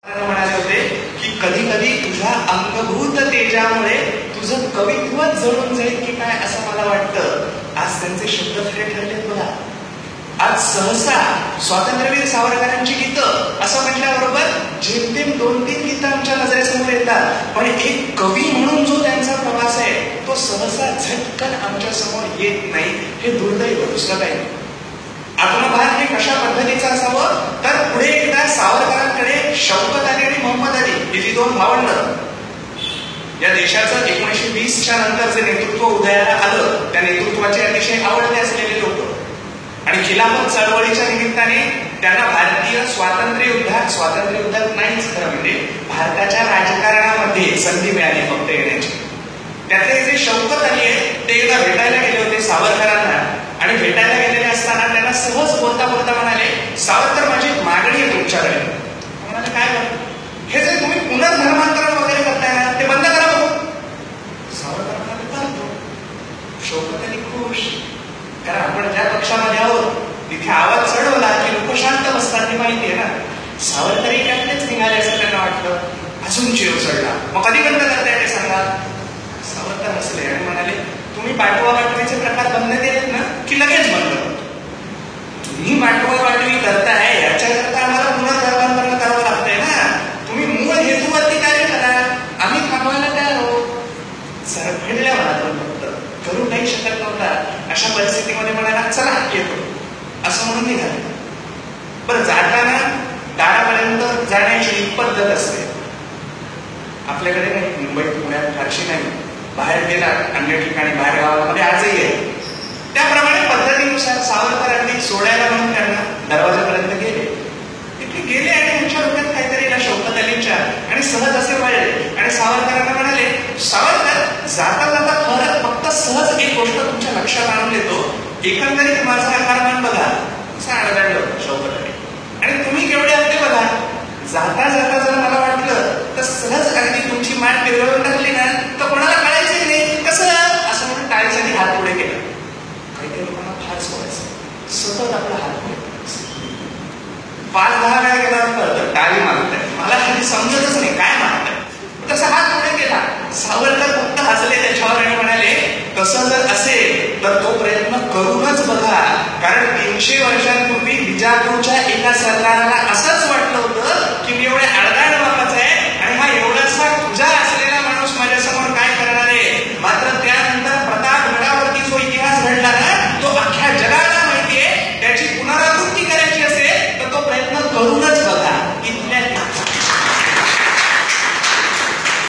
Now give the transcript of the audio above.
म्हणाले होते की कधी कधी तुझ्या अंगभूत तेजामुळे तुझं कवित्वच जळून जाईल की काय असं मला वाटतं. आज त्यांचे शब्द खरे ठरलेत बघा. आज सहसा स्वातंत्र्यवीर सावरकरांची गीतं असं म्हटल्याबरोबर जेमतेम 2-3 गीतं आमच्या नजरेसमोर येतात, पण एक कवी म्हणून जो त्यांचा प्रवास आहे तो सहसा झटकन आमच्या समोर येत नाही. हे दुर्दैव, दुसरं काही नाही. आत्मभान हे कशा पद्धतीचं असावं तर पुढे एकदा सावरकरांकडे शौकत अली आणि मोहम्मद अली ही जी दोन भावंड, या देशाचं 1920च्या नंतर जे नेतृत्व उदयाला आलं त्या नेतृत्वाचे अतिशय आवडते असलेले लोक, आणि खिलाफत चळवळीच्या निमित्ताने त्यांना भारतीय स्वातंत्र्य युद्धात नाहीच खरं म्हणजे भारताच्या राजकारणामध्ये संधी मिळाली फक्त येण्याची. त्यातले जे शौकत अली आहेत ते एकदा भेटायला गेले होते सावरकरांना, आणि भेटायला गेलेले असताना त्यांना सहज बोलता बोलता म्हणाले, सावरकर माझी मागणी आहे तुमच्याकडे. म्हणाले काय बरं? हे जे तुम्ही पुनर्धर्मांतरण वगैरे करताय ना ते बंद करा बघू. सावरकर म्हणाले चालतो. शौकत अली खुश, कारण आपण ज्या पक्षामध्ये आहोत तिथे आवाज चढवला की लोक शांत बसतात हे माहिती आहे ना. सावरकरही त्यातलेच निघाले असं त्यांना वाटलं. अजून चिव चढला. मग कधी बंद करताय ते सांगा. सावरकर हसले आणि म्हणाले, तुम्ही पाठवा पाठवीचे प्रकार बंद केलेत ना की लगेच बंद करतो. तुम्ही पाठवा पाठवी करताय याच्याकरता आम्हाला पुनर्धर्मांतरण करावं लागतंय ना. तुम्ही मूळ हेतूवरती कार्य करा, आम्ही थांबवायला तयार आहोत. सरफेडल्या म्हणा फक्त करू काही शकत नव्हता. अशा परिस्थितीमध्ये म्हणाला चला येतो असं म्हणून निघाले. बरं, जाताना दारापर्यंत जाण्याची पद्धत असते आपल्याकडे नाही, मुंबईत पुण्यात फारशी नाही. बाहेर गेला अन्य ठिकाणी बाहेर गावामध्ये आजही आहे. त्याप्रमाणे पद्धतीनुसार सावरकरांनी सोडायला म्हणून त्यांना दरवाजापर्यंत गेले. तिथे गेले आणि त्यांच्या डोक्यात काहीतरी ना शौकत अलींच्या आणि सहज असे वळले आणि सावरकरांना म्हणाले, सावरकर जाता जाता खरं फक्त सहज एक गोष्ट तुमच्या लक्षात आणून देतो, एकंदरीत माझा आकारमान बघा. असं आढळलं शौकत अली, आणि तुम्ही केवढे आले बघा. जाता जाता जर मला वाटलं तर सहज अगदी तुमची मान पिरवून टाकली ना तर कोणाला कळायचंही नाही कसं असं म्हणून टाळीसाठी हात पुढे केला. काही काही लोकांना फार सोडायचं सतत आपला हात पुढे 5-10 वेळा गेला कळतं टाळी मागताय, मला कधी समजतच नाही काय मागताय. तसा हात पुढे केला. सावरकर फक्त हसले त्याच्यावर आणि म्हणाले, तसं जर असेल तर तो प्रयत्न करूनच बघा, कारण 300 वर्षांपूर्वी विजापूरच्या एका सरदाराला असंच वाटलं होतं की मी